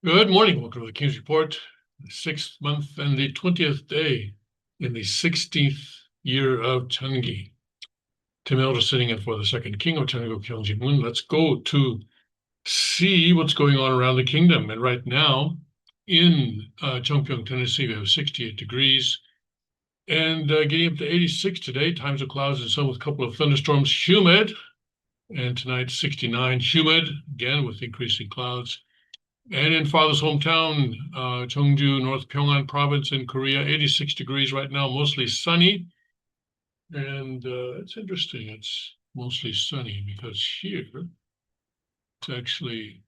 Good morning. Welcome to the King's Report, the 6th month and the 20th day in the 16th year of Changi. Tim Elder sitting in for the second king of Changi, Kyung Moon. Let's go to see what's going on around the kingdom. And right now in Chongpyeong, Tennessee, we have 68 degrees and getting up to 86 today. Times of clouds and sun with a couple of thunderstorms, humid. And tonight, 69, humid, again with increasing clouds. And in father's hometown, Cheongju, North Pyongan province in Korea, 86 degrees right now, mostly sunny. And it's interesting, it's mostly sunny because here it's actually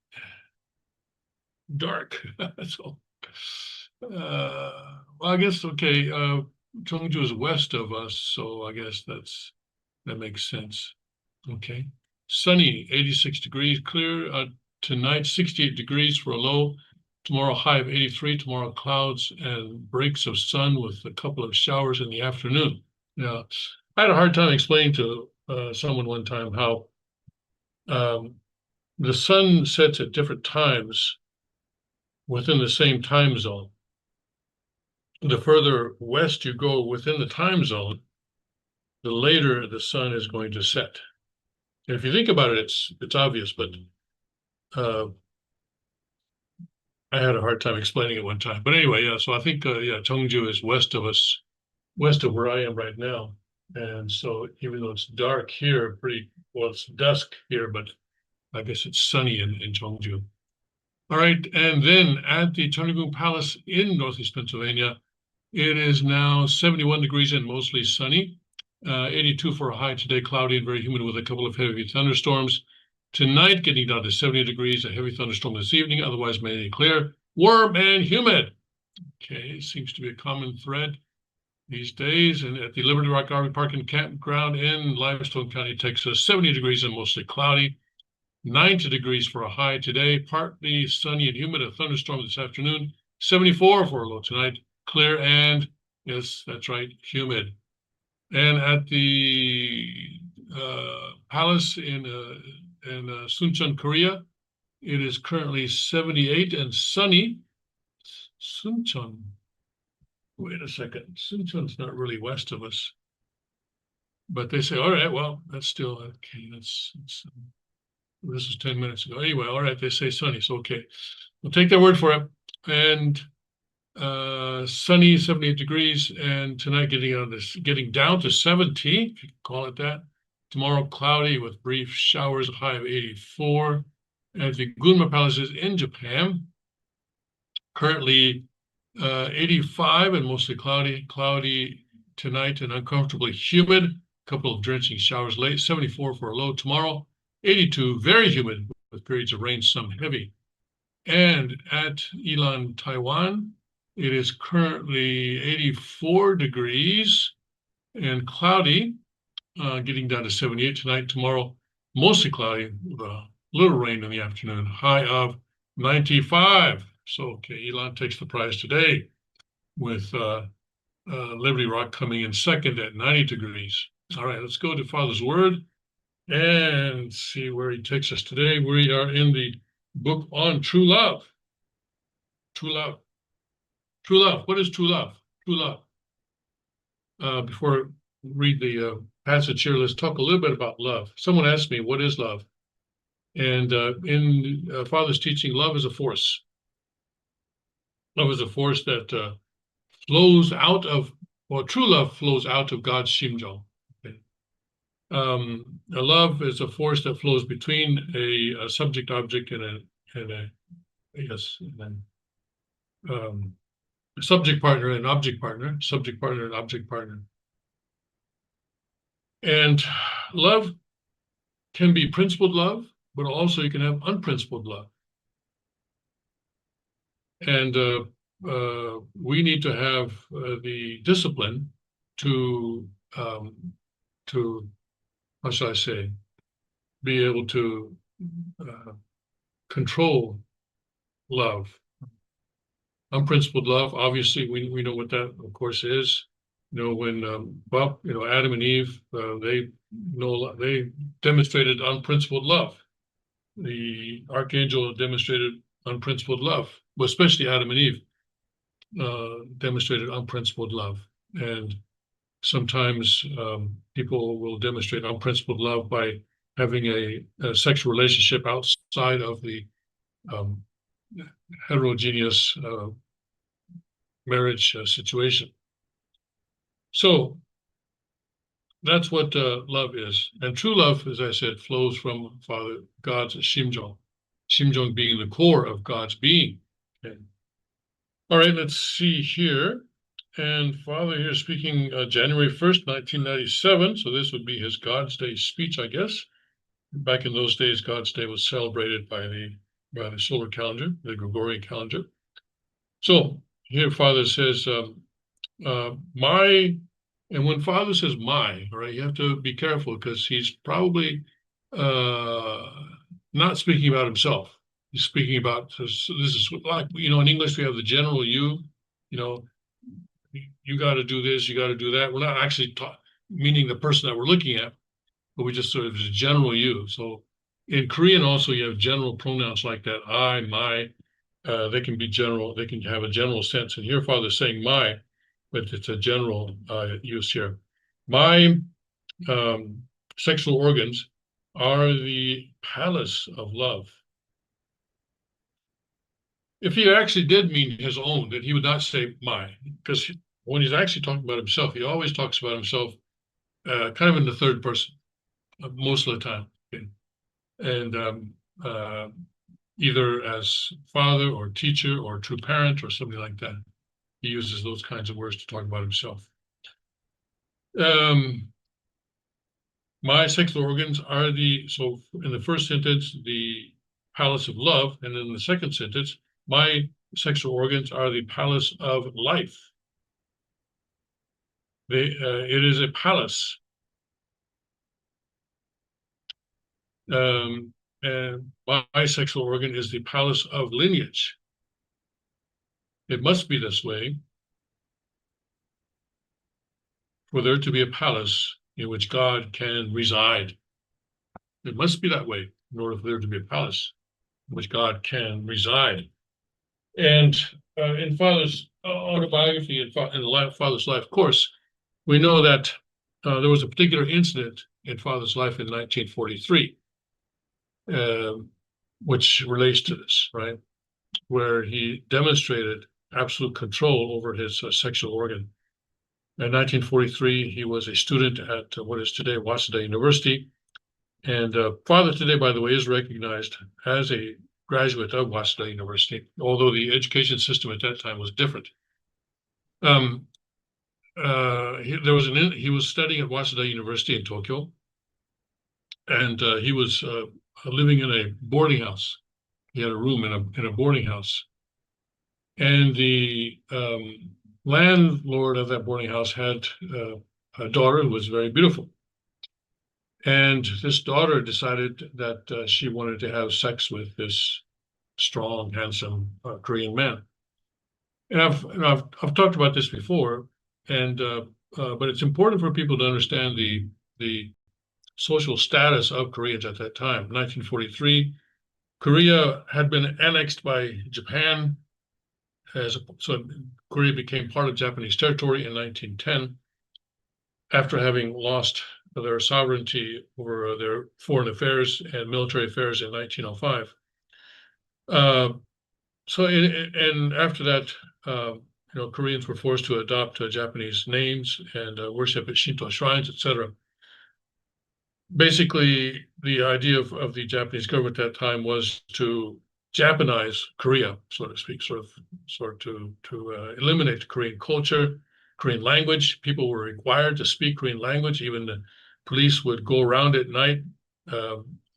dark. So Well, I guess, okay, Chungju is west of us, so I guess that makes sense. Okay. Sunny, 86 degrees, clear. Tonight, 68 degrees for a low. Tomorrow, high of 83. Tomorrow, clouds and breaks of sun with a couple of showers in the afternoon. Yeah. I had a hard time explaining to someone one time how um, the sun sets at different times within the same time zone. The further west you go within the time zone, the later the sun is going to set. And if you think about it, it's obvious, but uh, I had a hard time explaining it one time. But anyway, yeah. So I think yeah, Chungju is west of us, west of where I am right now. And so even though it's dark here, pretty well, it's dusk here, but I guess it's sunny in Chungju. All right, and then at the Cheonryung Palace in Northeast Pennsylvania, it is now 71 degrees and mostly sunny. 82 for a high today, cloudy and very humid with a couple of heavy thunderstorms. Tonight, getting down to 70 degrees, a heavy thunderstorm this evening, otherwise mainly clear, warm and humid. Okay, seems to be a common thread these days. And at the Liberty Rock RV Park and Campground in Limestone County, Texas, 70 degrees and mostly cloudy. 90 degrees for a high today, partly sunny and humid, a thunderstorm this afternoon. 74 for a low tonight, clear and, yes, that's right, humid. And at the palace in Suncheon, Korea, it is currently 78 and sunny. Suncheon, wait a second, Suncheon's not really west of us. But they say, all right, well, that's still okay. That's this was 10 minutes ago. Anyway, all right, they say sunny, so okay. We'll take their word for it. And sunny, 78 degrees, and tonight getting down to 70, if you can call it that. Tomorrow, cloudy with brief showers, a high of 84. At the Gunma Palaces in Japan, currently 85 and mostly cloudy tonight and uncomfortably humid. A couple of drenching showers late, 74 for a low tomorrow. 82, very humid with periods of rain, some heavy. And at Ilan, Taiwan, it is currently 84 degrees and cloudy, getting down to 78 tonight. Tomorrow, mostly cloudy with a little rain in the afternoon, high of 95. So, okay, Ilan takes the prize today with Liberty Rock coming in second at 90 degrees. All right, let's go to Father's Word and see where he takes us today. We are in the book on true love. True love. True love. What is true love? True love. Before we read the passage here, let's talk a little bit about love. Someone asked me, what is love? And in Father's teaching, love is a force. Love is a force that flows out of, well, true love flows out of God's Shimjong. Okay. A love is a force that flows between a subject object and a subject partner and object partner, subject partner and object partner. And love can be principled love, but also you can have unprincipled love. And we need to have the discipline to how shall I say, be able to control love. Unprincipled love, obviously, we know what that, of course, is. You know, when Adam and Eve, they demonstrated unprincipled love. The archangel demonstrated unprincipled love, well, especially Adam and Eve demonstrated unprincipled love. And sometimes people will demonstrate unprincipled love by having a sexual relationship outside of the heterogeneous marriage situation. So that's what love is. And true love, as I said, flows from Father God's Shimjong. Shimjong being the core of God's being. Okay. All right, let's see here. And Father here speaking January 1st, 1997. So this would be his God's Day speech, I guess. Back in those days, God's Day was celebrated by the solar calendar, the Gregorian calendar. So here Father says, my, and when Father says my, all right, you have to be careful because he's probably not speaking about himself. He's speaking about, this is like, in English we have the general you, you know, you got to do this, you got to do that. We're not actually meaning the person that we're looking at, but we just sort of is general you. So in Korean also you have general pronouns like that, I, my. They can be general. They can have a general sense. And here, Father's saying my, but it's a general use here. My sexual organs are the palace of love. If he actually did mean his own, then he would not say my, because when he's actually talking about himself, he always talks about himself kind of in the third person most of the time. Okay? And either as father or teacher or true parent or something like that. He uses those kinds of words to talk about himself. My sexual organs are so in the first sentence, the palace of love, and in the second sentence, my sexual organs are the palace of life. It is a palace. And my sexual organ is the palace of lineage. It must be this way for there to be a palace in which God can reside. It must be that way in order for there to be a palace in which God can reside. And in Father's autobiography and in Father's life course, we know that there was a particular incident in Father's life in 1943, which relates to this, right? Where he demonstrated absolute control over his sexual organ. In 1943, he was a student at what is today Waseda University. And Father today, by the way, is recognized as a graduate of Waseda University, although the education system at that time was different. He was studying at Waseda University in Tokyo, and he was living in a boarding house. He had a room in a boarding house, and the landlord of that boarding house had a daughter who was very beautiful. And this daughter decided that she wanted to have sex with this strong, handsome Korean man. And I've talked about this before, and but it's important for people to understand the social status of Koreans at that time. 1943, Korea had been annexed by Japan, so Korea became part of Japanese territory in 1910, after having lost their sovereignty over their foreign affairs and military affairs in 1905. And after that, Koreans were forced to adopt Japanese names and worship at Shinto shrines, etc. Basically, the idea of the Japanese government at that time was to Japanize Korea, so to speak, sort of to eliminate Korean culture, Korean language. People were required to speak Korean language. Even the police would go around at night,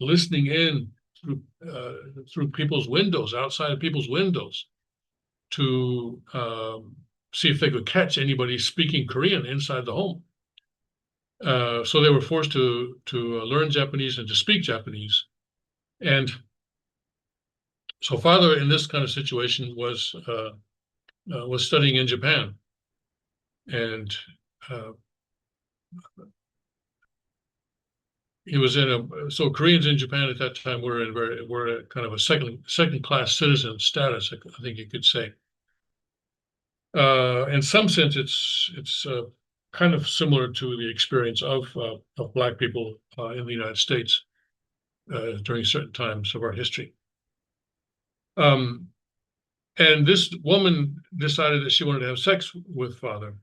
listening in through people's windows, outside of people's windows, to see if they could catch anybody speaking Korean inside the home. So they were forced to learn Japanese and to speak Japanese. And so Father, in this kind of situation, was studying in Japan, and he was so Koreans in Japan at that time were a kind of a second class citizen status, I think you could say. In some sense, it's kind of similar to the experience of Black people in the United States during certain times of our history. And this woman decided that she wanted to have sex with Father,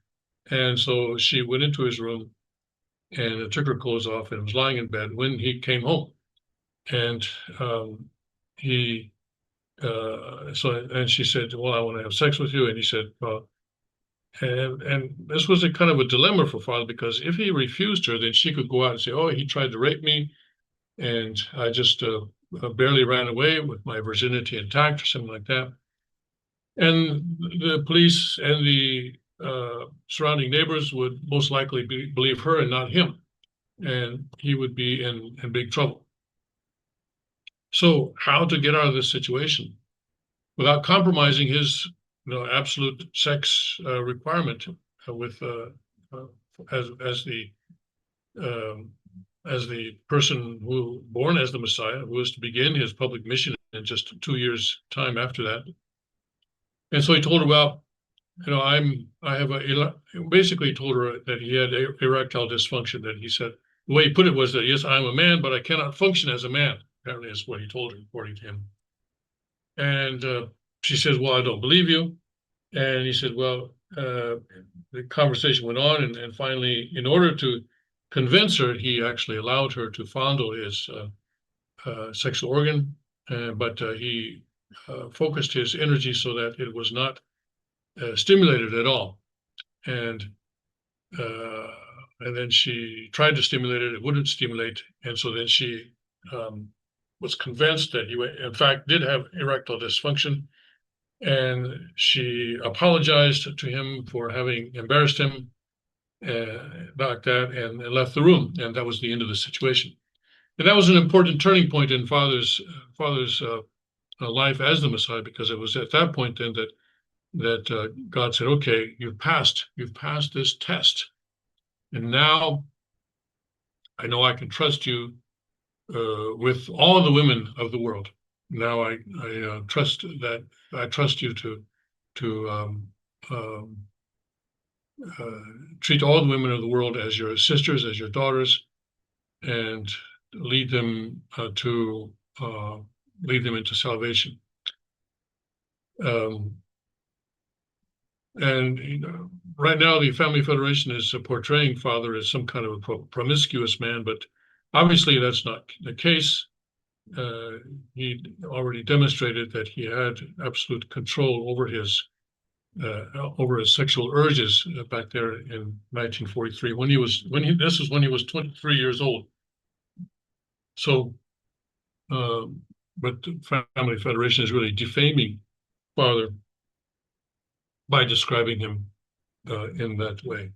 and so she went into his room and took her clothes off and was lying in bed when he came home. And she said, "Well, I want to have sex with you." And he said, "Well," and this was a kind of a dilemma for Father, because if he refused her, then she could go out and say, "Oh, he tried to rape me, and I just barely ran away with my virginity intact," or something like that. And the police and the surrounding neighbors would most likely believe her and not him, and he would be in big trouble. So how to get out of this situation without compromising his absolute sex requirement with as the um, person who born as the Messiah, who was to begin his public mission in just 2 years' time after that. And so he told her, well, basically told her that he had erectile dysfunction. That he said, the way he put it was that, yes, I'm a man, but I cannot function as a man. Apparently is what he told her, according to him. And she says, well, I don't believe you. And he said, well, the conversation went on. And finally, in order to convince her, he actually allowed her to fondle his sexual organ. But he focused his energy so that it was not stimulated at all. And then she tried to stimulate it. It wouldn't stimulate. And so then she was convinced that he, in fact, did have erectile dysfunction. And she apologized to him for having embarrassed him like that and left the room. And that was the end of the situation. And that was an important turning point in Father's life as the Messiah, because it was at that point then that God said, okay, you've passed this test. And now I know I can trust you with all the women of the world. Now I trust that I trust you to treat all the women of the world as your sisters, as your daughters, and lead them into salvation. And right now, the Family Federation is portraying Father as some kind of a promiscuous man, but obviously that's not the case. He already demonstrated that he had absolute control over his sexual urges back there in 1943 this was when he was 23 years old. So, but the Family Federation is really defaming Father by describing him in that way.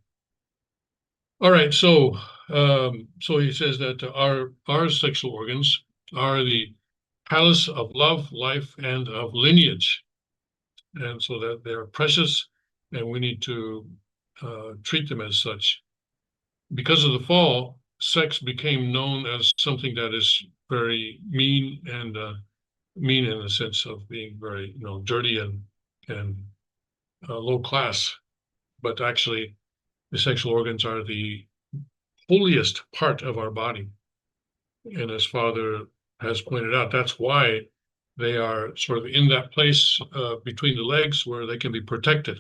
All right, so he says that our sexual organs are the palace of love, life, and of lineage, and so that they're precious, and we need to treat them as such. Because of the fall, sex became known as something that is very mean, and mean in the sense of being very dirty and low class. But actually, the sexual organs are the holiest part of our body. And as Father has pointed out, that's why they are sort of in that place between the legs where they can be protected.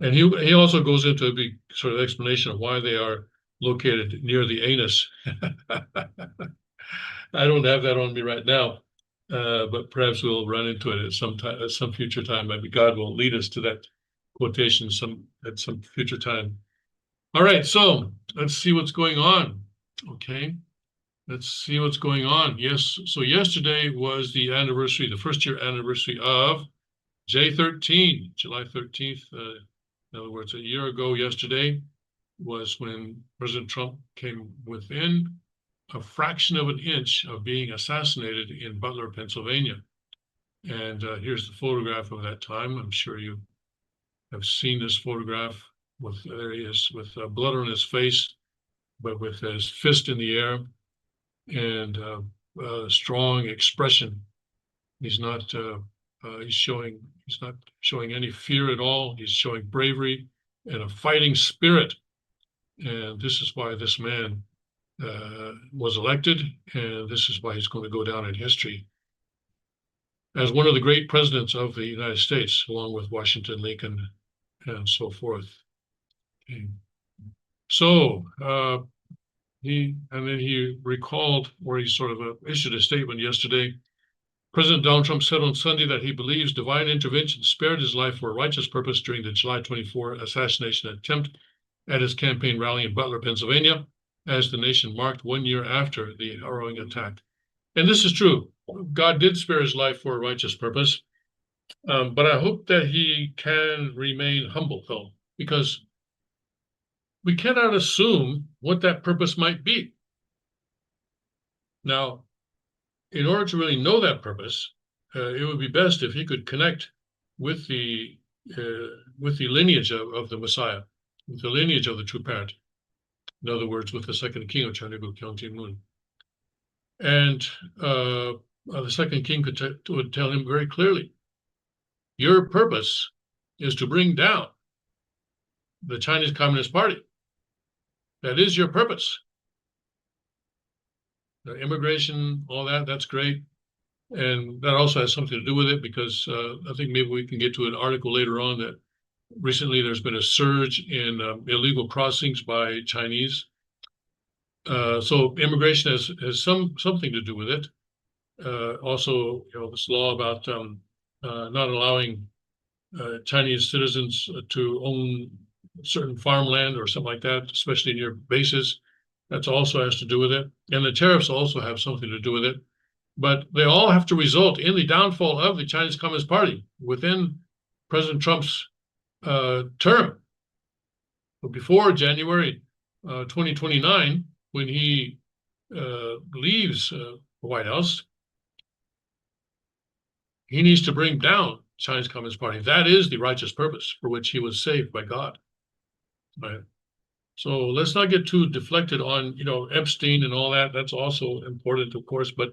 And he also goes into a big sort of explanation of why they are located near the anus. I don't have that on me right now, but perhaps we'll run into it at some future time. Maybe God will lead us to that quotation at some future time. All right, so let's see what's going on. Okay, let's see what's going on. Yes, so yesterday was the anniversary, the first year anniversary of J13, July 13th. In other words, a year ago yesterday was when President Trump came within a fraction of an inch of being assassinated in Butler, Pennsylvania. And here's the photograph of that time. I'm sure you have seen this photograph. There he is with blood on his face, but with his fist in the air and a strong expression. He's not showing any fear at all. He's showing bravery and a fighting spirit. And this is why this man was elected, and this is why he's going to go down in history as one of the great presidents of the United States, along with Washington, Lincoln, and so forth. Okay. So he recalled, or he sort of issued a statement yesterday. President Donald Trump said on Sunday that he believes divine intervention spared his life for a righteous purpose during the July 24 assassination attempt at his campaign rally in Butler, Pennsylvania, as the nation marked 1 year after the harrowing attack. And this is true. God did spare his life for a righteous purpose. But I hope that he can remain humble, though, because we cannot assume what that purpose might be. Now, in order to really know that purpose, it would be best if he could connect with the lineage of the Messiah, with the lineage of the true parent. In other words, with the second king of Chandragupta, Kyongjin-mun. And the second king would tell him very clearly, your purpose is to bring down the Chinese Communist Party. That is your purpose. The immigration, all that, that's great. And that also has something to do with it because I think maybe we can get to an article later on that recently there's been a surge in illegal crossings by Chinese. So immigration has something to do with it. Also, this law about not allowing Chinese citizens to own certain farmland or something like that, especially near bases. That also has to do with it. And the tariffs also have something to do with it. But they all have to result in the downfall of the Chinese Communist Party within President Trump's term. But before January 2029, when he leaves the White House, he needs to bring down Chinese Communist Party. That is the righteous purpose for which he was saved by God. Right. So let's not get too deflected on, Epstein and all that. That's also important, of course, but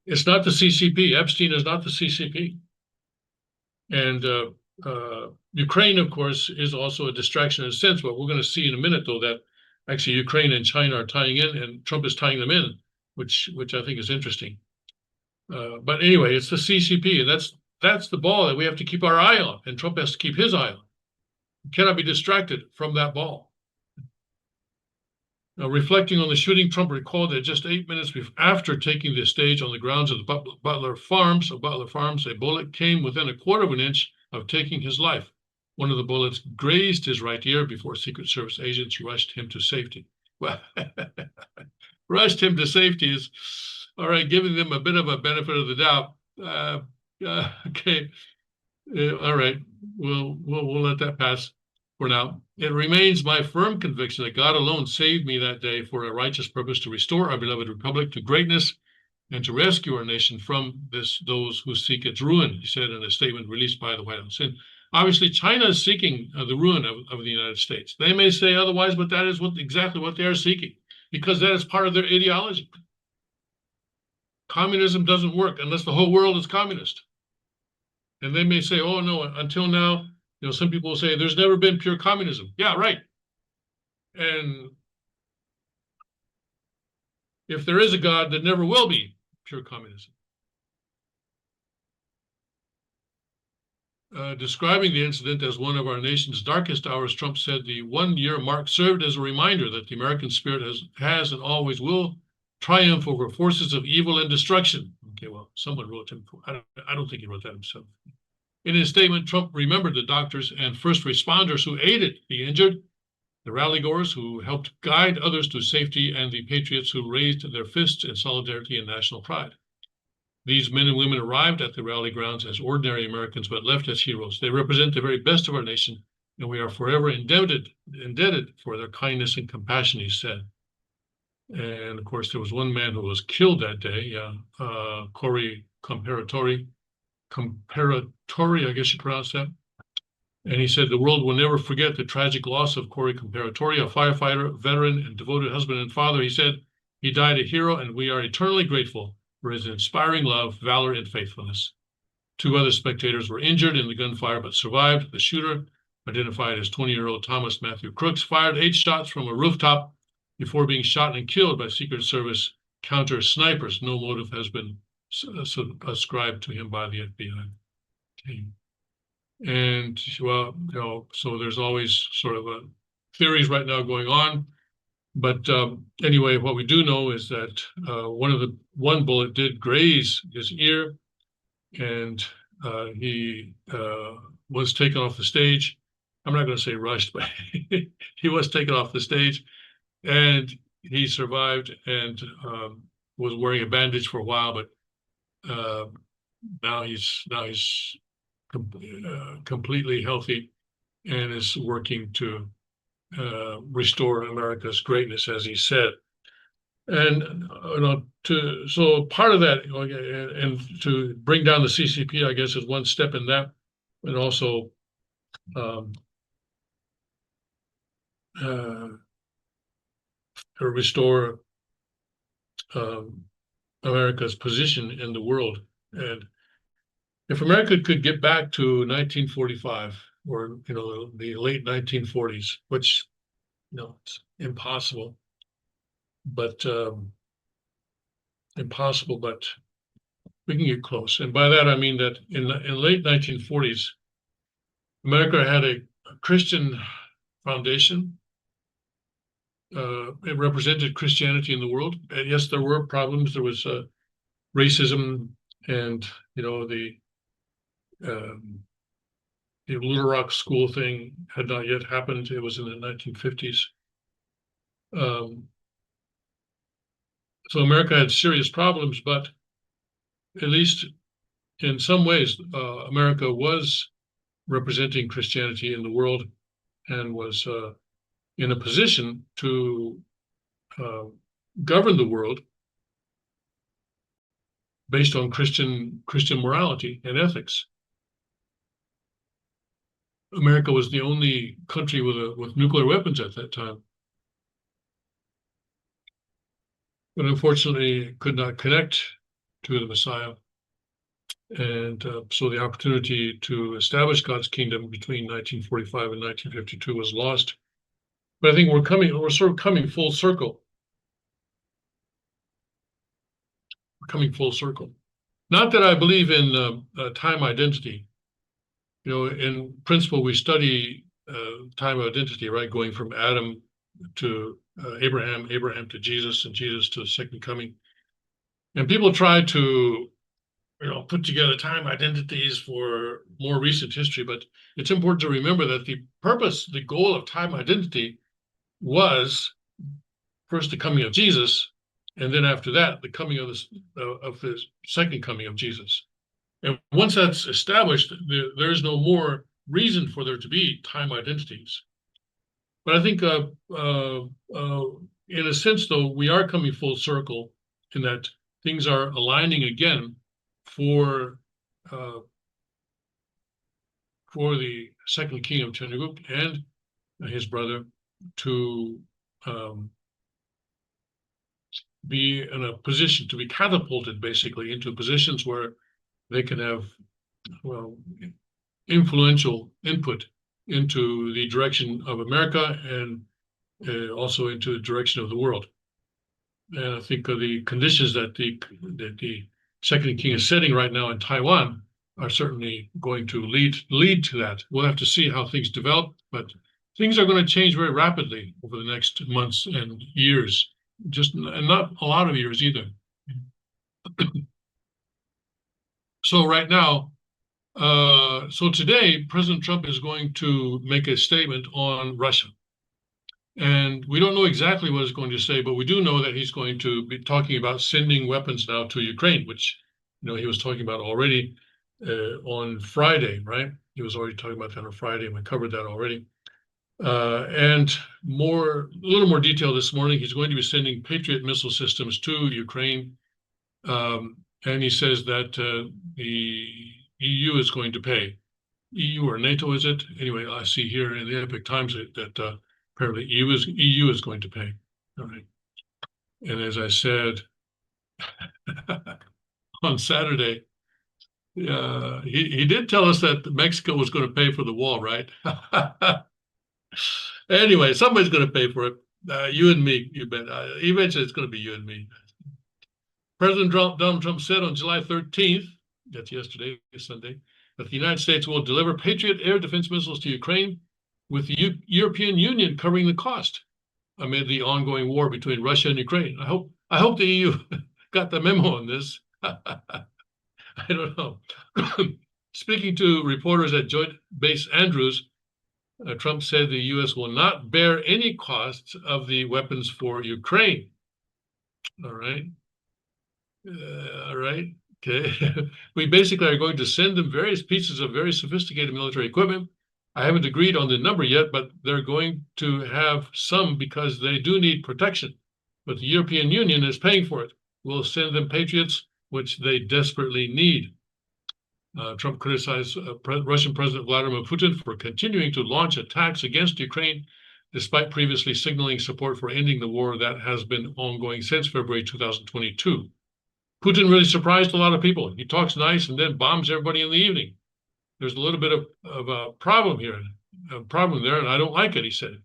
it's not the CCP. Epstein is not the CCP. And Ukraine, of course, is also a distraction in a sense, but we're going to see in a minute, though, that actually Ukraine and China are tying in, and Trump is tying them in, which I think is interesting. But anyway, it's the CCP, and that's the ball that we have to keep our eye on, and Trump has to keep his eye on. He cannot be distracted from that ball. Now, reflecting on the shooting, Trump recalled that just 8 minutes after taking the stage on the grounds of the Butler Farms, a bullet came within a quarter of an inch of taking his life. One of the bullets grazed his right ear before Secret Service agents rushed him to safety. Well, rushed him to safety is, all right, giving them a bit of a benefit of the doubt. Okay, all right, we'll let that pass for now. It remains my firm conviction that God alone saved me that day for a righteous purpose to restore our beloved republic to greatness and to rescue our nation from those who seek its ruin, he said in a statement released by the White House. And obviously, China is seeking the ruin of the United States. They may say otherwise, but that is exactly what they are seeking, because that is part of their ideology. Communism doesn't work unless the whole world is communist. And they may say, oh, no, until now, some people will say there's never been pure communism. Yeah, right. And if there is a God, there never will be pure communism. Describing the incident as one of our nation's darkest hours, Trump said the 1-year mark served as a reminder that the American spirit has and always will triumph over forces of evil and destruction. Okay, well, someone wrote him. I don't think he wrote that himself. In his statement, Trump remembered the doctors and first responders who aided the injured, the rallygoers who helped guide others to safety, and the patriots who raised their fists in solidarity and national pride. These men and women arrived at the rally grounds as ordinary Americans, but left as heroes. They represent the very best of our nation, and we are forever indebted for their kindness and compassion, he said. And of course, there was one man who was killed that day, Corey Comparatori, I guess you pronounce that. And he said, the world will never forget the tragic loss of Corey Comparatori, a firefighter, veteran, and devoted husband and father. He said, he died a hero, and we are eternally grateful for his inspiring love, valor, and faithfulness. 2 other spectators were injured in the gunfire, but survived. The shooter, identified as 20-year-old Thomas Matthew Crooks, fired 8 shots from a rooftop before being shot and killed by Secret Service counter snipers. No motive has been ascribed to him by the FBI team. And well, so there's always sort of theories right now going on. But anyway, what we do know is that one bullet did graze his ear, and he was taken off the stage. I'm not going to say rushed, but he was taken off the stage, and he survived and was wearing a bandage for a while, but now he's completely healthy and is working to restore America's greatness, as he said. And so part of that, and to bring down the CCP, I guess, is one step in that, and also restore America's position in the world. And if America could get back to 1945 or the late 1940s, which it's impossible, but we can get close. And by that I mean that in late 1940s, America had a Christian foundation. It represented Christianity in the world. And yes, there were problems. There was racism, and the Little Rock school thing had not yet happened. It was in the 1950s. So America had serious problems, but at least in some ways, America was representing Christianity in the world and was in a position to govern the world based on Christian morality and ethics. America was the only country with nuclear weapons at that time, but unfortunately could not connect to the Messiah. And so the opportunity to establish God's kingdom between 1945 and 1952 was lost. But I think we're sort of coming full circle. We're coming full circle. Not that I believe in time identity. In principle, we study time identity, right? Going from Adam to Abraham, Abraham to Jesus, and Jesus to the second coming. And people try to put together time identities for more recent history, but it's important to remember that the goal of time identity was first the coming of Jesus, and then after that, the coming of the second coming of Jesus. And once that's established, there's no more reason for there to be time identities. But I think, in a sense, though, we are coming full circle in that things are aligning again for the second king of Chandragupta and his brother to be in a position to be catapulted basically into positions where they can have influential input into the direction of America and also into the direction of the world. And I think the conditions that the second king is setting right now in Taiwan are certainly going to lead to that. We'll have to see how things develop, but things are going to change very rapidly over the next months and years, and not a lot of years either. So right now, so today, President Trump is going to make a statement on Russia. And we don't know exactly what he's going to say, but we do know that he's going to be talking about sending weapons now to Ukraine, which he was talking about already on Friday, right? He was already talking about that on Friday, and we covered that already. And a little more detail this morning. He's going to be sending Patriot missile systems to Ukraine, and he says that the EU is going to pay. EU or NATO, is it? Anyway, I see here in the Epoch Times that apparently EU is going to pay. All right. And as I said on Saturday, he did tell us that Mexico was going to pay for the wall, right? Anyway, somebody's going to pay for it. You and me, you bet. Eventually, it's going to be you and me. President Donald Trump said on July 13th, that's yesterday, Sunday, that the United States will deliver Patriot air defense missiles to Ukraine, with the European Union covering the cost amid the ongoing war between Russia and Ukraine. I hope the EU got the memo on this. I don't know. Speaking to reporters at Joint Base Andrews, Trump said the U.S. will not bear any costs of the weapons for Ukraine. All right. Okay. We basically are going to send them various pieces of very sophisticated military equipment. I haven't agreed on the number yet, but they're going to have some because they do need protection. But the European Union is paying for it. We'll send them Patriots, which they desperately need. Trump criticized Russian President Vladimir Putin for continuing to launch attacks against Ukraine, despite previously signaling support for ending the war that has been ongoing since February 2022. Putin really surprised a lot of people. He talks nice and then bombs everybody in the evening. There's a little bit of a problem here, a problem there, and I don't like it, he said.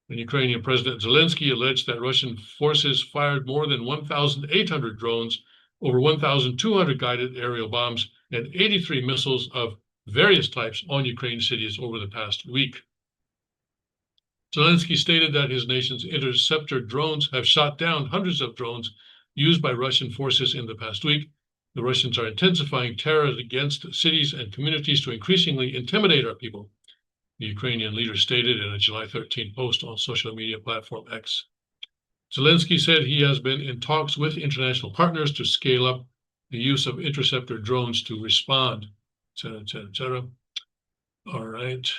And Ukrainian President Zelensky alleged that Russian forces fired more than 1,800 drones, over 1,200 guided aerial bombs, and 83 missiles of various types on Ukraine cities over the past week. Zelensky stated that his nation's interceptor drones have shot down hundreds of drones used by Russian forces in the past week. The Russians are intensifying terror against cities and communities to increasingly intimidate our people, the Ukrainian leader stated in a July 13 post on social media platform X. Zelensky said he has been in talks with international partners to scale up the use of interceptor drones to respond, etc., etc., etc. All right.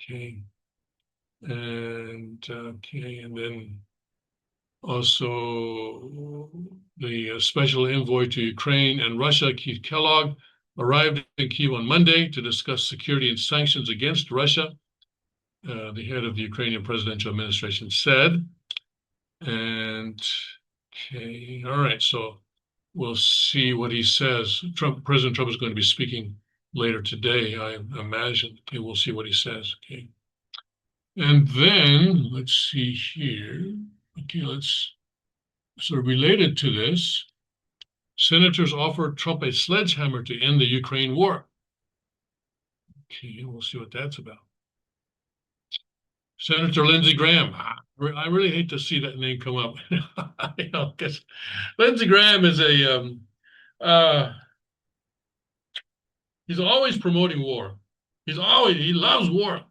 Okay. And then also the special envoy to Ukraine and Russia, Keith Kellogg, arrived in Kyiv on Monday to discuss security and sanctions against Russia, the head of the Ukrainian presidential administration said. And okay, all right, so we'll see what he says. President Trump is going to be speaking later today, I imagine. Okay, we'll see what he says. Okay. And then let's see here. Okay, so related to this, senators offered Trump a sledgehammer to end the Ukraine war. Okay, we'll see what that's about. Senator Lindsey Graham. I really hate to see that name come up. Because Lindsey Graham is he's always promoting war. He loves war.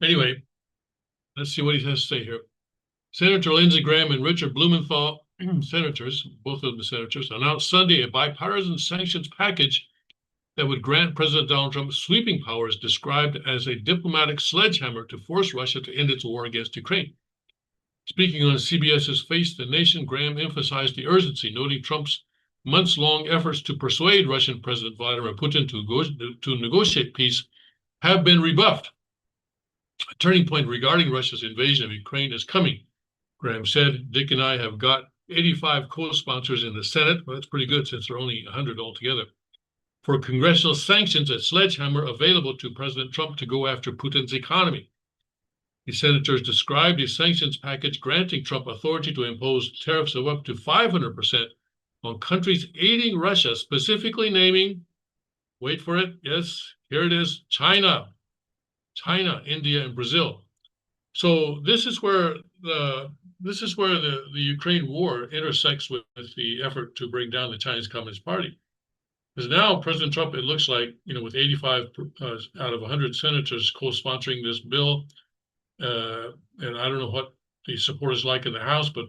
Anyway, let's see what he has to say here. Senator Lindsey Graham and Richard Blumenthal, senators, both of them senators, announced Sunday a bipartisan sanctions package that would grant President Donald Trump sweeping powers described as a diplomatic sledgehammer to force Russia to end its war against Ukraine. Speaking on CBS's Face the Nation, Graham emphasized the urgency, noting Trump's months-long efforts to persuade Russian President Vladimir Putin to negotiate peace have been rebuffed. A turning point regarding Russia's invasion of Ukraine is coming, Graham said. Dick and I have got 85 co-sponsors in the Senate. Well, that's pretty good since there are only 100 altogether. For congressional sanctions, a sledgehammer available to President Trump to go after Putin's economy. The senators described a sanctions package granting Trump authority to impose tariffs of up to 500% on countries aiding Russia, specifically naming, wait for it, yes, here it is, China, India, and Brazil. So this is where the Ukraine war intersects with the effort to bring down the Chinese Communist Party. Because now President Trump, it looks like, with 85 out of 100 senators co-sponsoring this bill, and I don't know what the support is like in the House, but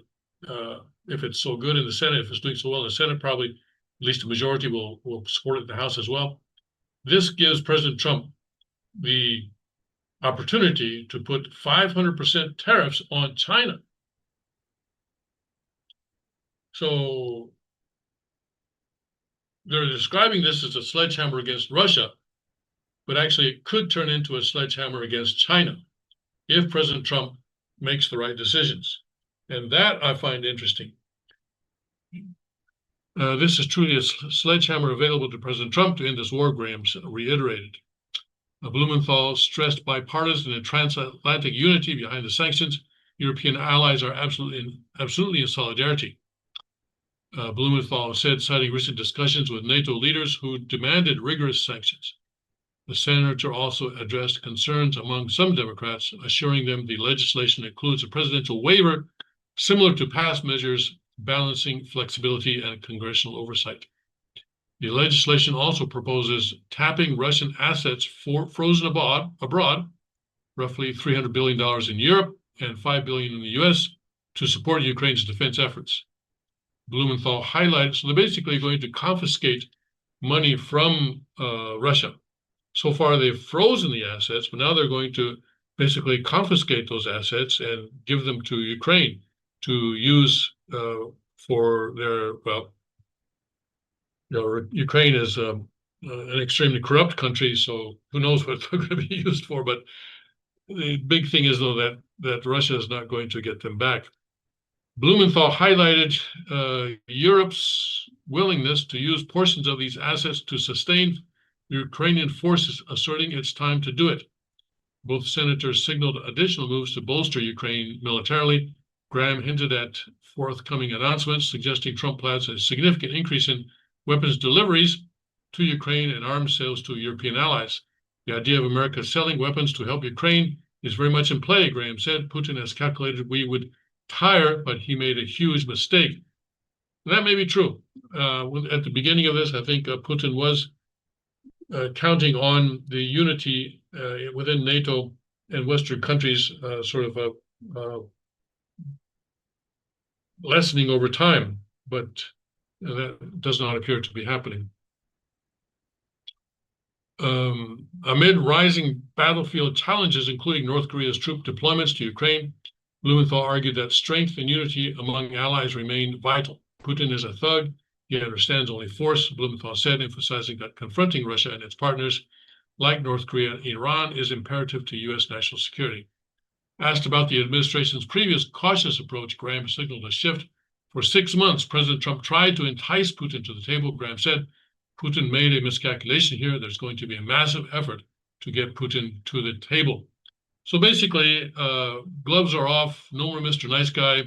if it's so good in the Senate, if it's doing so well in the Senate, probably at least a majority will support it in the House as well. This gives President Trump the opportunity to put 500% tariffs on China. So they're describing this as a sledgehammer against Russia, but actually it could turn into a sledgehammer against China if President Trump makes the right decisions. And that I find interesting. This is truly a sledgehammer available to President Trump to end this war, Graham reiterated. Blumenthal stressed bipartisan and transatlantic unity behind the sanctions. European allies are absolutely in solidarity. Blumenthal said, citing recent discussions with NATO leaders who demanded rigorous sanctions. The senator also addressed concerns among some Democrats, assuring them the legislation includes a presidential waiver similar to past measures, balancing flexibility and congressional oversight. The legislation also proposes tapping Russian assets frozen abroad, roughly $300 billion in Europe and $5 billion in the US, to support Ukraine's defense efforts. Blumenthal highlighted, so they're basically going to confiscate money from Russia. So far, they've frozen the assets, but now they're going to basically confiscate those assets and give them to Ukraine to use for their, well, Ukraine is an extremely corrupt country, so who knows what they're going to be used for. But the big thing is, though, that Russia is not going to get them back. Blumenthal highlighted Europe's willingness to use portions of these assets to sustain Ukrainian forces, asserting it's time to do it. Both senators signaled additional moves to bolster Ukraine militarily. Graham hinted at forthcoming announcements, suggesting Trump plans a significant increase in weapons deliveries to Ukraine and arms sales to European allies. The idea of America selling weapons to help Ukraine is very much in play, Graham said. Putin has calculated we would tire, but he made a huge mistake. And that may be true. At the beginning of this, I think Putin was counting on the unity within NATO and Western countries sort of lessening over time, but that does not appear to be happening. Amid rising battlefield challenges, including North Korea's troop deployments to Ukraine, Blumenthal argued that strength and unity among allies remain vital. Putin is a thug. He understands only force, Blumenthal said, emphasizing that confronting Russia and its partners, like North Korea and Iran, is imperative to U.S. national security. Asked about the administration's previous cautious approach, Graham signaled a shift. For 6 months, President Trump tried to entice Putin to the table. Graham said, Putin made a miscalculation here. There's going to be a massive effort to get Putin to the table. So basically, gloves are off. No more Mr. Nice Guy.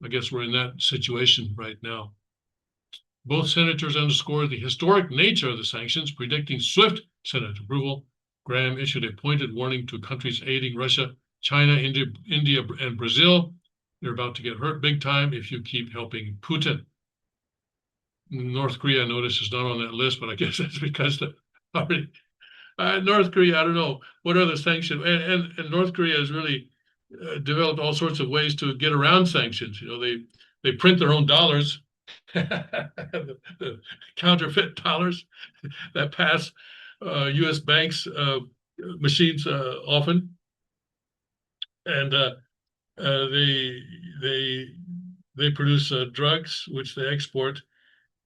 I guess we're in that situation right now. Both senators underscored the historic nature of the sanctions, predicting swift Senate approval. Graham issued a pointed warning to countries aiding Russia, China, India, and Brazil. You're about to get hurt big time if you keep helping Putin. North Korea, I notice, is not on that list, but I guess that's because already North Korea, I don't know what other sanctions, and North Korea has really developed all sorts of ways to get around sanctions. You know, they print their own dollars, the counterfeit dollars that pass U.S. banks machines often, and they produce drugs which they export.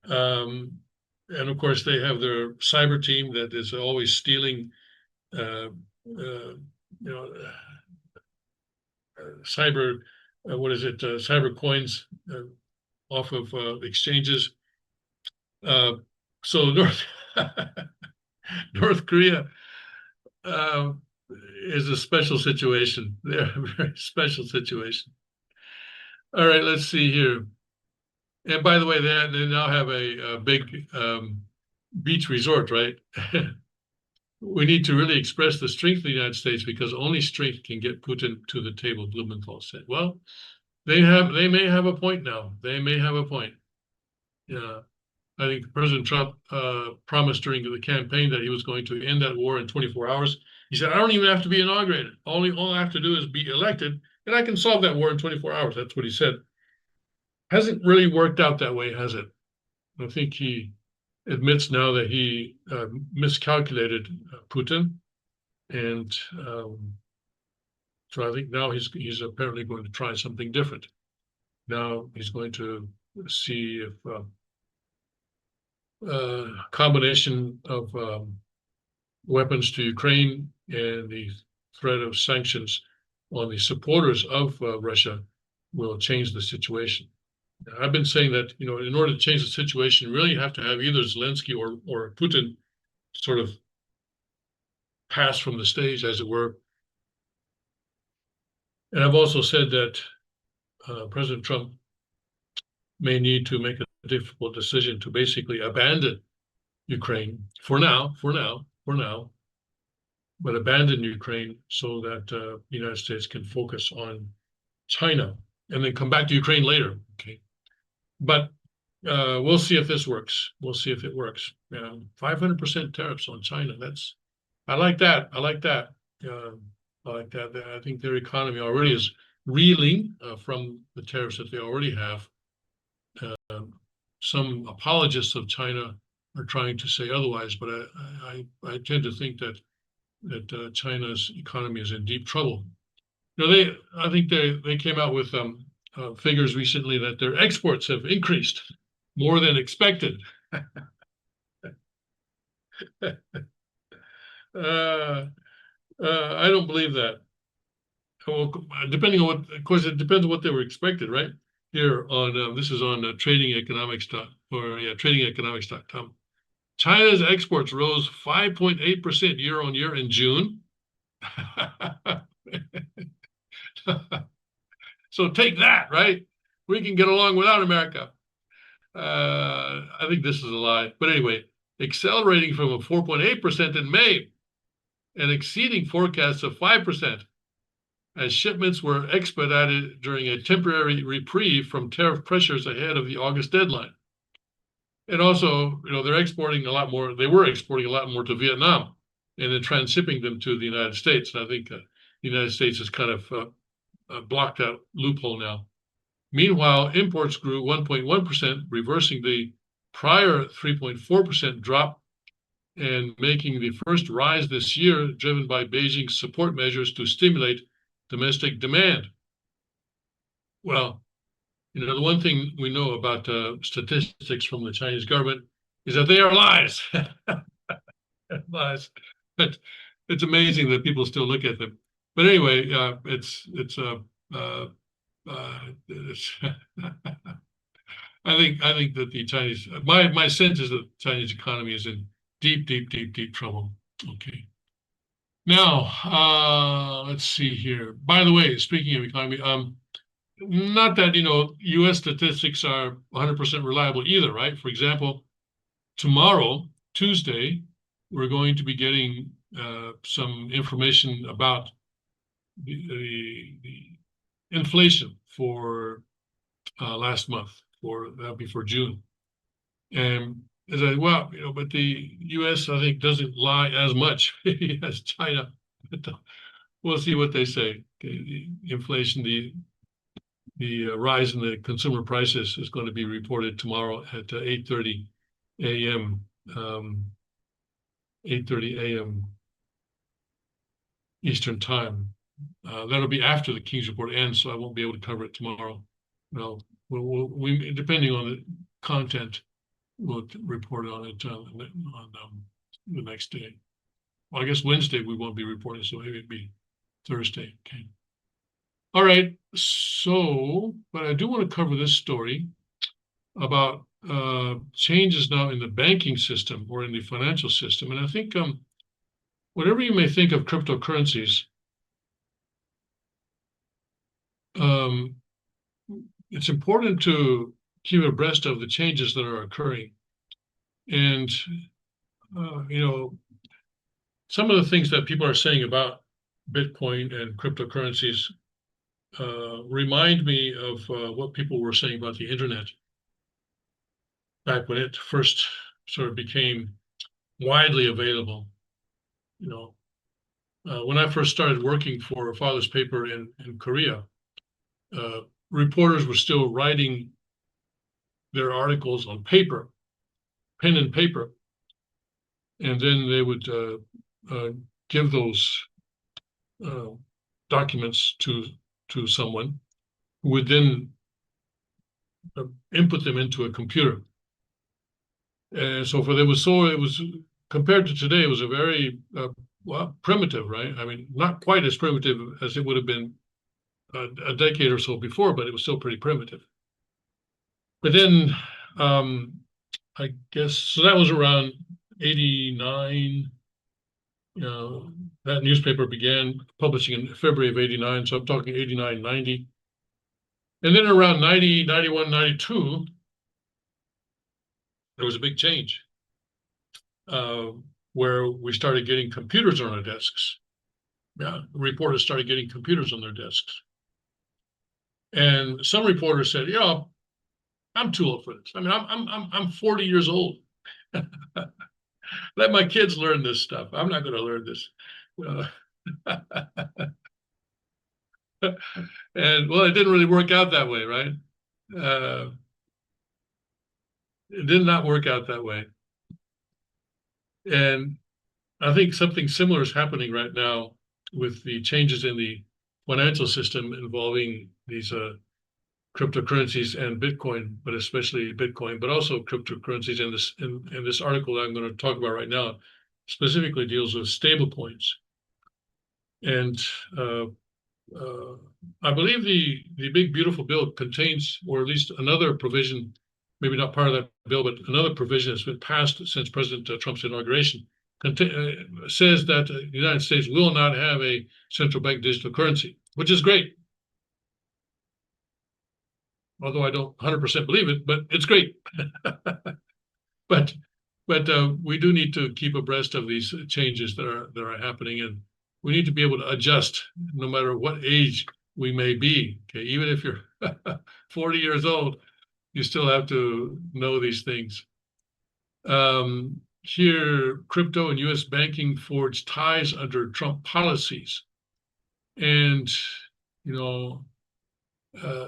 And of course, they have their cyber team that is always stealing, cyber, cyber coins off of exchanges. So North Korea is a special situation. They're a very special situation. All right, let's see here. And by the way, they now have a big beach resort, right? We need to really express the strength of the United States because only strength can get Putin to the table, Blumenthal said. Well, they may have a point now. They may have a point. Yeah. I think President Trump promised during the campaign that he was going to end that war in 24 hours. He said, I don't even have to be inaugurated. All I have to do is be elected, and I can solve that war in 24 hours. That's what he said. Hasn't really worked out that way, has it? I think he admits now that he miscalculated Putin, and so I think now he's apparently going to try something different. Now he's going to see if a combination of weapons to Ukraine and the threat of sanctions on the supporters of Russia will change the situation. I've been saying that, you know, in order to change the situation, you really have to have either Zelensky or Putin sort of pass from the stage, as it were. And I've also said that President Trump may need to make a difficult decision to basically abandon Ukraine for now, but abandon Ukraine so that the United States can focus on China and then come back to Ukraine later. Okay. But we'll see if this works. We'll see if it works. 500% tariffs on China. I like that. I like that. I think their economy already is reeling from the tariffs that they already have. Some apologists of China are trying to say otherwise, but I tend to think that China's economy is in deep trouble. I think they came out with figures recently that their exports have increased more than expected. I don't believe that. Well, depending on what, of course, it depends on what they were expected, right? Here on this is on trading economics tradingeconomics.com. China's exports rose 5.8% year on year in June. So take that, right? We can get along without America. I think this is a lie. But anyway, accelerating from a 4.8% in May and exceeding forecasts of 5% as shipments were expedited during a temporary reprieve from tariff pressures ahead of the August deadline. And also, they're exporting a lot more. They were exporting a lot more to Vietnam and then transshipping them to the United States. And I think the United States has kind of blocked that loophole now. Meanwhile, imports grew 1.1%, reversing the prior 3.4% drop and making the first rise this year, driven by Beijing's support measures to stimulate domestic demand. Well, the one thing we know about statistics from the Chinese government is that they are lies. Lies. But it's amazing that people still look at them. But anyway, it's I think that the Chinese, my sense is that the Chinese economy is in deep trouble. Okay. Now, let's see here. By the way, speaking of economy, not that U.S. statistics are 100% reliable either, right? For example, tomorrow, Tuesday, we're going to be getting some information about the inflation for last month, that'll be for June. And but the U.S. I think doesn't lie as much as China. But we'll see what they say. The inflation, the rise in the consumer prices is going to be reported tomorrow at 8:30 a.m. 8:30 a.m. Eastern time. That'll be after the King's Report ends, so I won't be able to cover it tomorrow. We depending on the content, we'll report on it on the next day. Well, I guess Wednesday we won't be reporting, so maybe it'd be Thursday. Okay. All right. So, but I do want to cover this story about changes now in the banking system or in the financial system. And I think whatever you may think of cryptocurrencies, it's important to keep abreast of the changes that are occurring. And, some of the things that people are saying about Bitcoin and cryptocurrencies remind me of what people were saying about the internet back when it first sort of became widely available. When I first started working for Father's Paper in Korea, reporters were still writing their articles on paper, pen and paper, and then they would give those documents to someone who would then input them into a computer. And so it was compared to today, it was a very primitive, right? I mean, not quite as primitive as it would have been a decade or so before, but it was still pretty primitive. But then I guess so that was around 89. That newspaper began publishing in February of 89, so I'm talking 89, 90. And then around 90, 91, 92, there was a big change where we started getting computers on our desks. Reporters started getting computers on their desks. And some reporters said, I'm too old for this. I mean, I'm 40 years old. Let my kids learn this stuff. I'm not going to learn this. And well, it didn't really work out that way, right? It did not work out that way. And I think something similar is happening right now with the changes in the financial system involving these cryptocurrencies and Bitcoin, but especially Bitcoin, but also cryptocurrencies. In this article that I'm going to talk about right now specifically deals with stablecoins. And I believe the Big Beautiful Bill contains, or at least another provision, maybe not part of that bill, but another provision that's been passed since President Trump's inauguration, says that the United States will not have a central bank digital currency, which is great. Although I don't 100% believe it, but it's great. but we do need to keep abreast of these changes that are happening, and we need to be able to adjust no matter what age we may be. Okay, even if you're 40 years old, you still have to know these things. Here, crypto and U.S. banking forged ties under Trump policies, and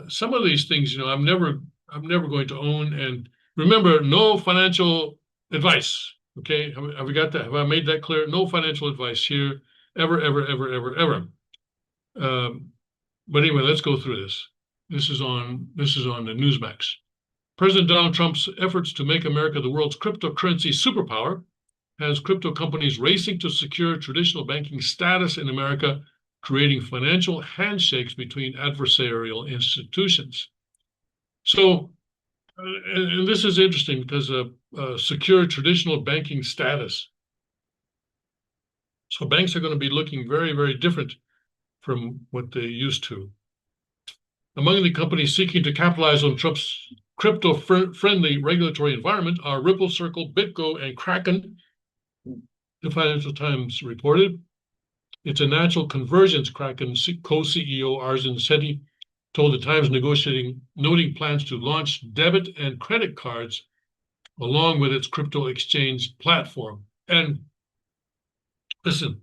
some of these things, I'm never going to own. And remember, no financial advice. Okay, have we got that? Have I made that clear? No financial advice here, ever, ever, ever, ever, ever. But anyway, let's go through this. This is on the Newsmax. President Donald Trump's efforts to make America the world's cryptocurrency superpower has crypto companies racing to secure traditional banking status in America, creating financial handshakes between adversarial institutions. So, and this is interesting because secure traditional banking status. So banks are going to be looking very, very different from what they used to. Among the companies seeking to capitalize on Trump's crypto-friendly regulatory environment are Ripple, Circle, BitGo, and Kraken, the Financial Times reported. It's a natural convergence, Kraken co-CEO Arjun Sethi told the Times, noting plans to launch debit and credit cards along with its crypto exchange platform. And listen,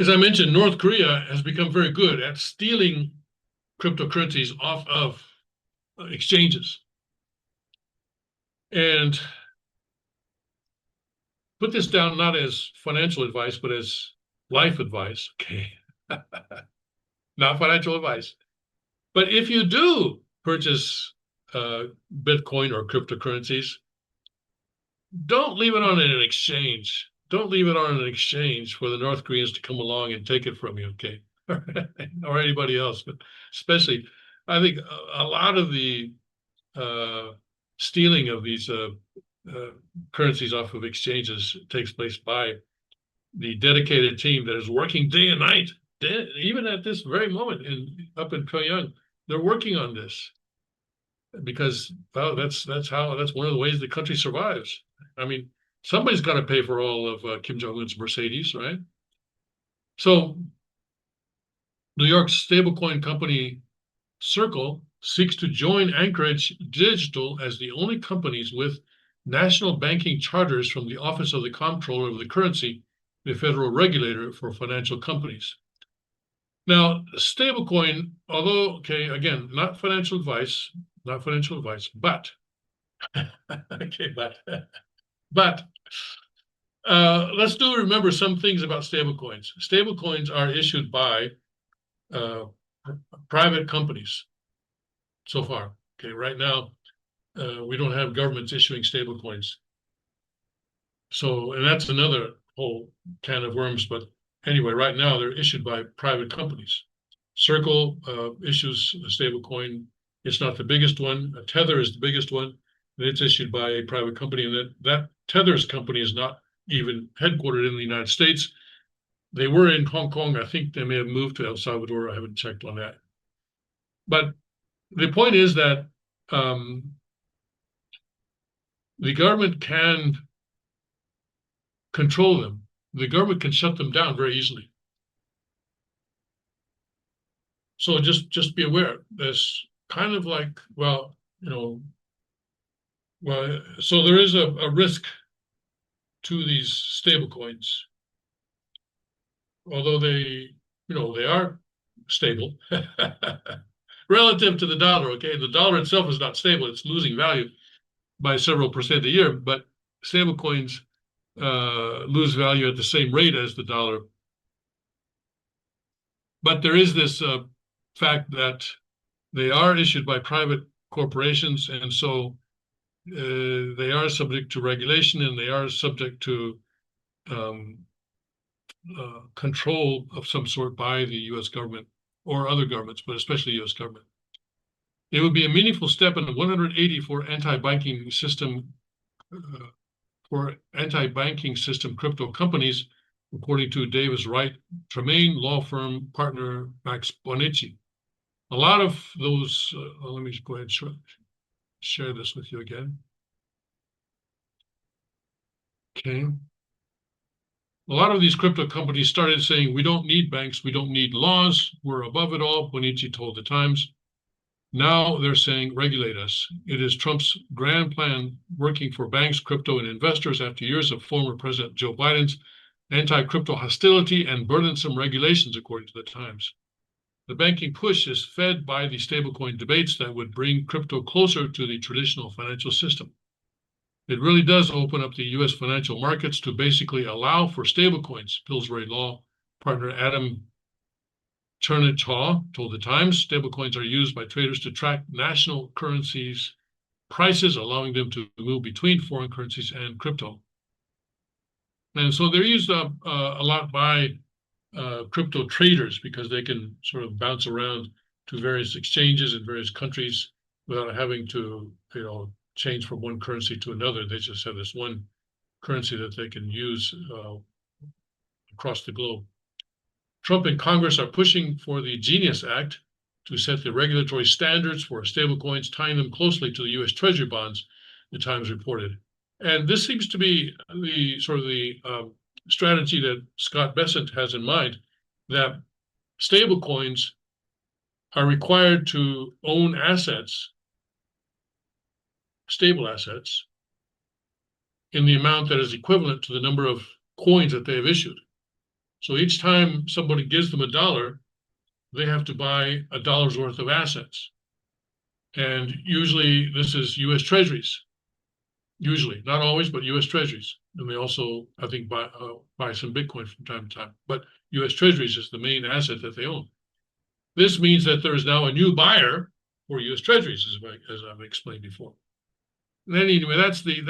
as I mentioned, North Korea has become very good at stealing cryptocurrencies off of exchanges. And put this down not as financial advice, but as life advice. Okay. Not financial advice. But if you do purchase Bitcoin or cryptocurrencies, don't leave it on an exchange. Don't leave it on an exchange for the North Koreans to come along and take it from you, okay? Or anybody else, but especially, I think a lot of the stealing of these currencies off of exchanges takes place by the dedicated team that is working day and night. Even at this very moment up in Pyongyang, they're working on this because, well, that's one of the ways the country survives. I mean, somebody's got to pay for all of Kim Jong-un's Mercedes, right? So New York's stablecoin company Circle seeks to join Anchorage Digital as the only companies with national banking charters from the Office of the Comptroller of the Currency, the federal regulator for financial companies. Now, stablecoin, although, okay, again, not financial advice, but, okay, but let's do remember some things about stablecoins. Stablecoins are issued by private companies so far. Okay, right now, we don't have governments issuing stablecoins. So, and that's another whole can of worms, but anyway, right now they're issued by private companies. Circle issues a stable coin. It's not the biggest one. Tether is the biggest one, and it's issued by a private company. And that Tether's company is not even headquartered in the United States. They were in Hong Kong. I think they may have moved to El Salvador. I haven't checked on that. But the point is that the government can control them. The government can shut them down very easily. So just be aware. There's kind of like, well, so there is a risk to these stable coins, although they are stable relative to the dollar. Okay, the dollar itself is not stable; it's losing value by several percent a year. But stable coins lose value at the same rate as the dollar. But there is this fact that they are issued by private corporations, and so they are subject to regulation, and they are subject to control of some sort by the U.S. government or other governments, but especially U.S. government. It would be a meaningful step in the 180 for anti-banking system crypto companies, according to Davis Wright Tremaine law firm partner Max Bonici. A lot of those. Let me go ahead and share this with you again. Okay. A lot of these crypto companies started saying, we don't need banks, we don't need laws, we're above it all, Bonici told the Times. Now they're saying, regulate us. It is Trump's grand plan working for banks, crypto, and investors after years of former President Joe Biden's anti-crypto hostility and burdensome regulations, according to the Times. The banking push is fed by the stablecoin debates that would bring crypto closer to the traditional financial system. It really does open up the U.S. financial markets to basically allow for stablecoins, Pillsbury Law partner Adam Chernichaw told the Times. Stablecoins are used by traders to track national currencies prices, allowing them to move between foreign currencies and crypto. And so they're used a lot by crypto traders because they can sort of bounce around to various exchanges in various countries without having to, change from one currency to another. They just have this one currency that they can use across the globe. Trump and Congress are pushing for the Genius Act to set the regulatory standards for stablecoins, tying them closely to the U.S. Treasury bonds, the Times reported. And this seems to be the strategy that Scott Bessent has in mind, that stablecoins are required to own assets, stable assets, in the amount that is equivalent to the number of coins that they have issued. So each time somebody gives them $1, they have to buy $1's worth of assets. And usually this is U.S. Treasuries. Usually, not always, but U.S. Treasuries. And they also, I think, buy some Bitcoin from time to time. But U.S. Treasuries is the main asset that they own. This means that there is now a new buyer for U.S. Treasuries, as I've explained before. And anyway, that's the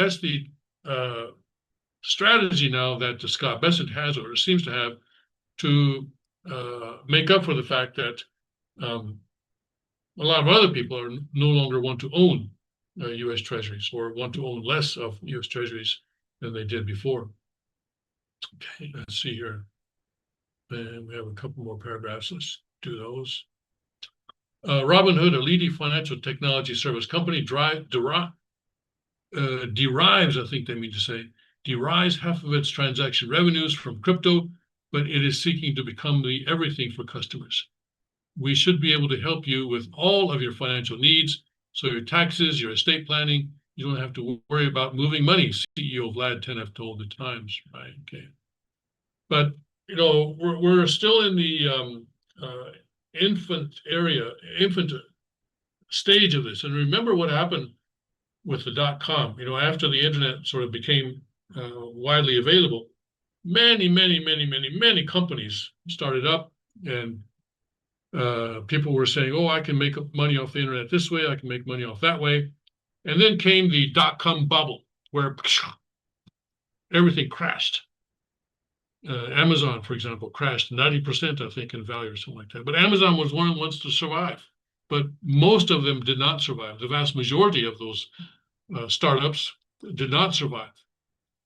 strategy now that Scott Bessent has, or seems to have, to make up for the fact that a lot of other people are no longer want to own U.S. Treasuries, or want to own less of U.S. Treasuries than they did before. Okay, let's see here. And we have a couple more paragraphs. Let's do those. Robinhood, a leading financial technology service company, derives, I think they mean to say, derives half of its transaction revenues from crypto, but it is seeking to become the everything for customers. We should be able to help you with all of your financial needs. So your taxes, your estate planning, you don't have to worry about moving money, CEO Vlad Tenev told the Times, right? Okay. But, we're still in the infant stage of this. And remember what happened with the .com, after the internet sort of became widely available, many companies started up, and people were saying, oh, I can make money off the internet this way, I can make money off that way. And then came the .com bubble, where everything crashed. Amazon, for example, crashed 90%, I think, in value or something like that. But Amazon was one of the ones to survive. But most of them did not survive. The vast majority of those startups did not survive.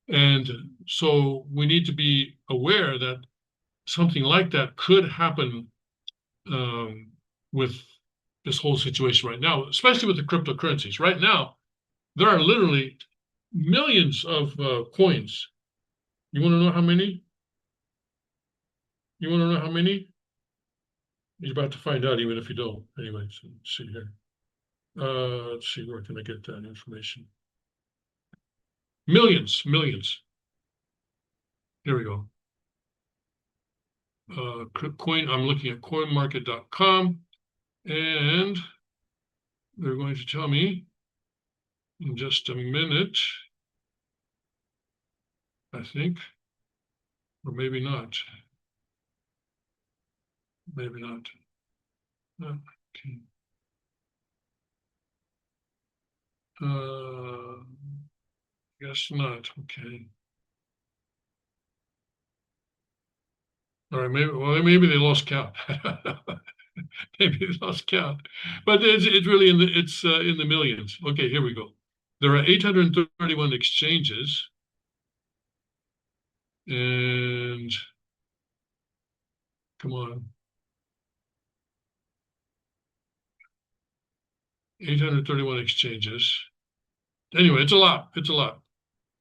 And so we need to be aware that something like that could happen with this whole situation right now, especially with the cryptocurrencies. Right now, there are literally millions of coins. You want to know how many? You want to know how many? You're about to find out, even if you don't. Anyway, so let's see here. Let's see, where can I get that information? Millions. Here we go. coin. I'm looking at coinmarket.com, and they're going to tell me in just a minute, I think, or maybe not. Maybe not. Okay. Guess not. Okay. All right. Maybe they lost count. Maybe they lost count, but it's really in the millions. Okay, here we go. There are 831 exchanges, and come on, 831 exchanges. Anyway, it's a lot. It's a lot.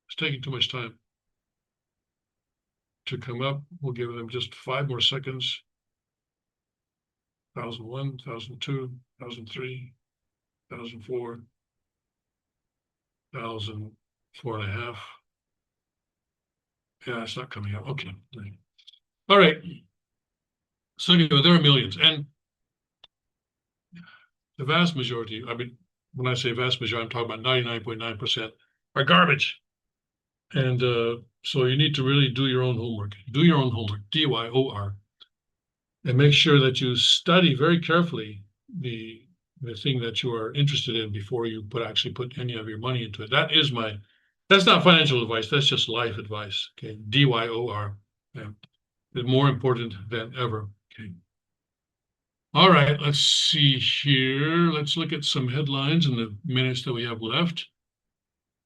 It's taking too much time to come up. We'll give them just 5 more seconds. 1001, 1002, 1003, 1004, 1004.5. Yeah, it's not coming up. Okay. All right. So anyway, there are millions, and the vast majority, I mean, when I say vast majority, I'm talking about 99.9% are garbage. And so you need to really do your own homework. Do your own homework, DYOR, and make sure that you study very carefully the thing that you are interested in before you actually put any of your money into it. That's not financial advice. That's just life advice. Okay, DYOR. Yeah. It's more important than ever. Okay. All right, let's see here. Let's look at some headlines in the minutes that we have left.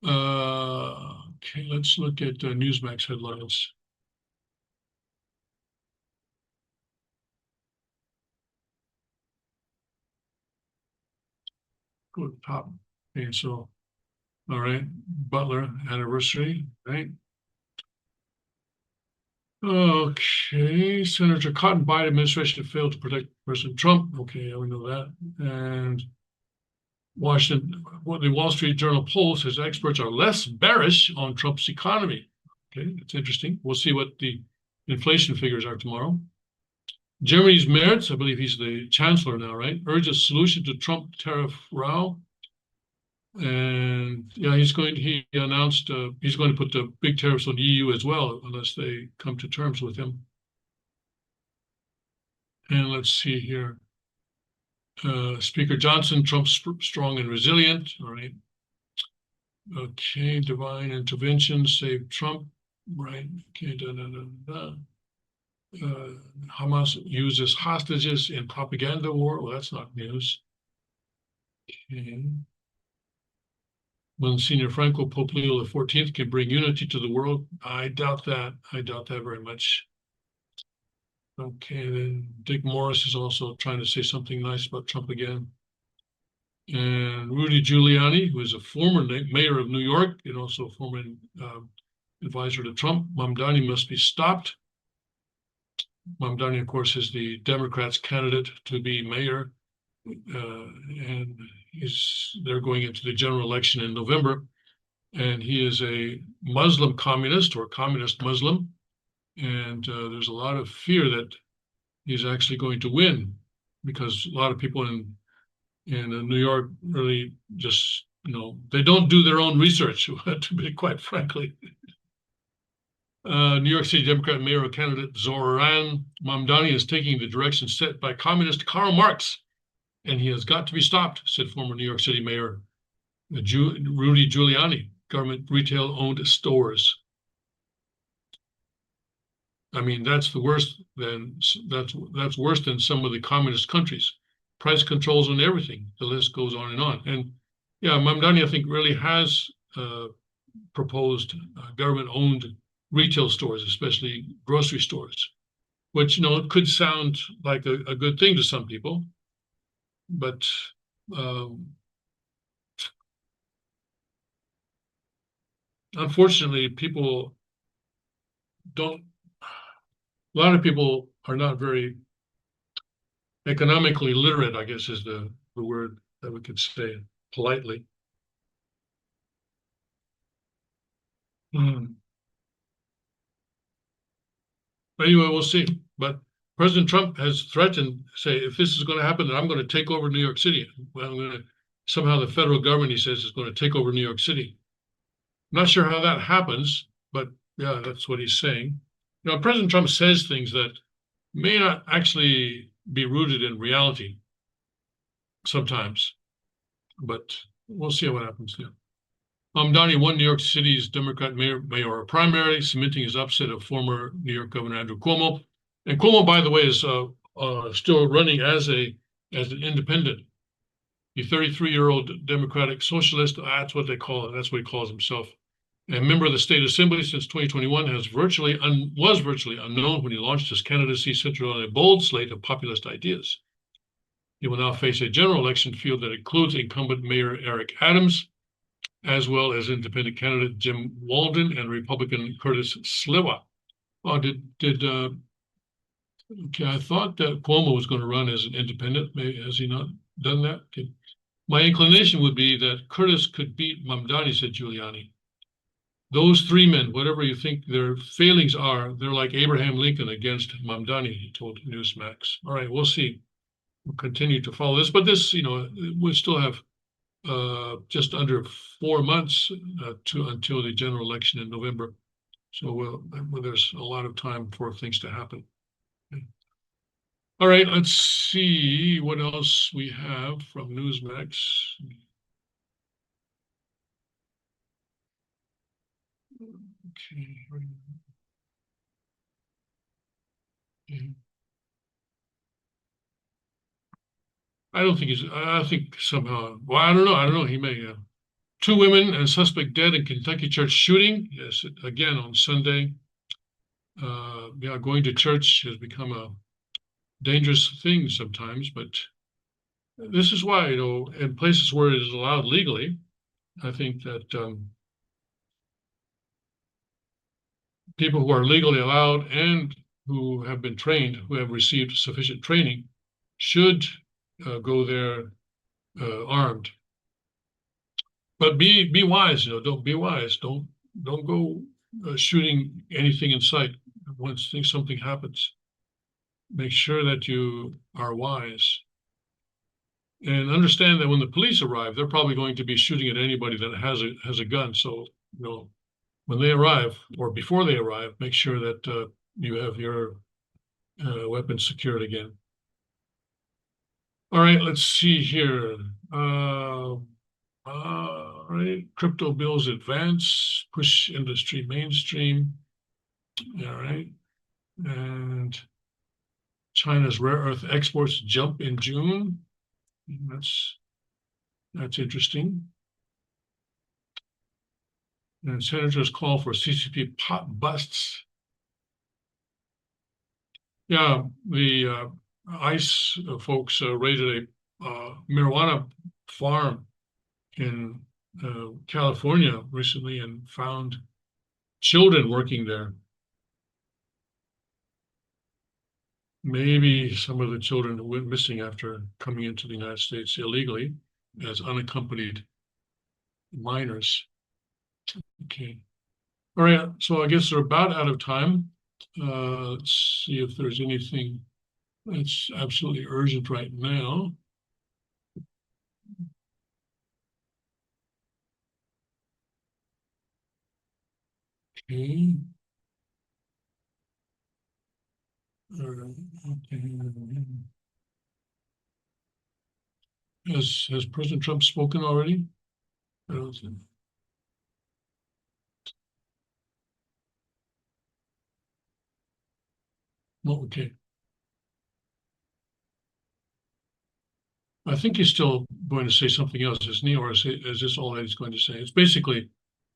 Okay, let's look at Newsmax headlines. Go to the top. Okay, so, all right, Butler anniversary, right? Okay, Senator Cotton Biden administration failed to protect President Trump. Okay, we know that. And the Wall Street Journal poll says experts are less bearish on Trump's economy. Okay, that's interesting. We'll see what the inflation figures are tomorrow. Germany's Merz, I believe he's the chancellor now, right? Urges solution to Trump tariff row. And yeah, he announced he's going to put the big tariffs on the EU as well, unless they come to terms with him. And let's see here. Speaker Johnson, Trump's strong and resilient. All right. Okay, divine intervention, save Trump. Right. Okay. Hamas uses hostages in propaganda war. Well, that's not news. Okay. Monsignor Franco, Pope Leo XIV can bring unity to the world. I doubt that. I doubt that very much. Okay, then Dick Morris is also trying to say something nice about Trump again. And Rudy Giuliani, who is a former mayor of New York and also a former advisor to Trump, Mamdani must be stopped. Mamdani, of course, is the Democrats' candidate to be mayor, and they're going into the general election in November. And he is a Muslim communist or communist Muslim. And there's a lot of fear that he's actually going to win because a lot of people in New York really just, they don't do their own research, to be quite frankly. New York City Democrat mayoral candidate Zoran Mamdani is taking the direction set by communist Karl Marx, and he has got to be stopped, said former New York City Mayor Rudy Giuliani. Government retail-owned stores. I mean, that's worse than some of the communist countries. Price controls on everything. The list goes on and on. And yeah, Mamdani, I think, really has proposed government-owned retail stores, especially grocery stores, which it could sound like a good thing to some people, but unfortunately, a lot of people are not very economically literate, I guess is the word that we could say politely. Anyway, we'll see. But President Trump has threatened, say, if this is going to happen, then I'm going to take over New York City. Well, somehow the federal government, he says, is going to take over New York City. I'm not sure how that happens, but yeah, that's what he's saying. You know, President Trump says things that may not actually be rooted in reality sometimes, but we'll see what happens here. Mamdani won New York City's Democrat mayoral primary, cementing his upset of former New York Governor Andrew Cuomo. And Cuomo, by the way, is still running as an independent. The 33-year-old Democratic Socialist, that's what they call it. That's what he calls himself. A member of the State Assembly since 2021, was virtually unknown when he launched his candidacy centered on a bold slate of populist ideas. He will now face a general election field that includes incumbent Mayor Eric Adams, as well as independent candidate Jim Walden and Republican Curtis Sliwa. Oh, okay, I thought that Cuomo was going to run as an independent. Maybe, has he not done that? Okay. My inclination would be that Curtis could beat Mamdani, said Giuliani. Those three men, whatever you think their failings are, they're like Abraham Lincoln against Mamdani, he told Newsmax. All right, we'll see. We'll continue to follow this, but this, we still have just under 4 months until the general election in November. So there's a lot of time for things to happen. Okay. All right, let's see what else we have from Newsmax. Okay. I think somehow, well, I don't know. He may. 2 women and suspect dead in Kentucky church shooting. Yes, again on Sunday. Going to church has become a dangerous thing sometimes, but this is why, in places where it is allowed legally, I think that people who are legally allowed and who have been trained, who have received sufficient training, should go there armed. But be wise, don't be wise. Don't go shooting anything in sight once something happens. Make sure that you are wise. And understand that when the police arrive, they're probably going to be shooting at anybody that has a gun. So, when they arrive or before they arrive, make sure that you have your weapons secured again. All right, let's see here. All right, crypto bills advance, push industry mainstream. All right, and China's rare earth exports jump in June. That's interesting. And senators call for CCP pot busts. Yeah, the ICE folks raided a marijuana farm in California recently and found children working there. Maybe some of the children went missing after coming into the United States illegally as unaccompanied minors. Okay. All right, so I guess we're about out of time. Let's see if there's anything that's absolutely urgent right now. Okay. All right. Okay. Has President Trump spoken already? I don't think. No, okay. I think he's still going to say something else, isn't he? Or is this all that he's going to say? It's basically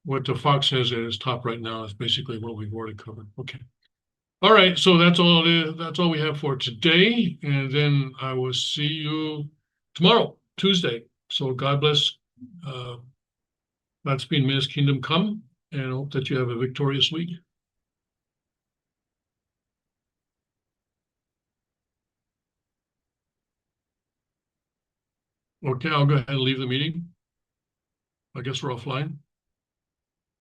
what the Fox has at its top right now is basically what we've already covered. Okay. All right, so that's all we have for today. And then I will see you tomorrow, Tuesday. So God bless. Godspeed, may His kingdom come, and I hope that you have a victorious week. Okay, I'll go ahead and leave the meeting. I guess we're offline.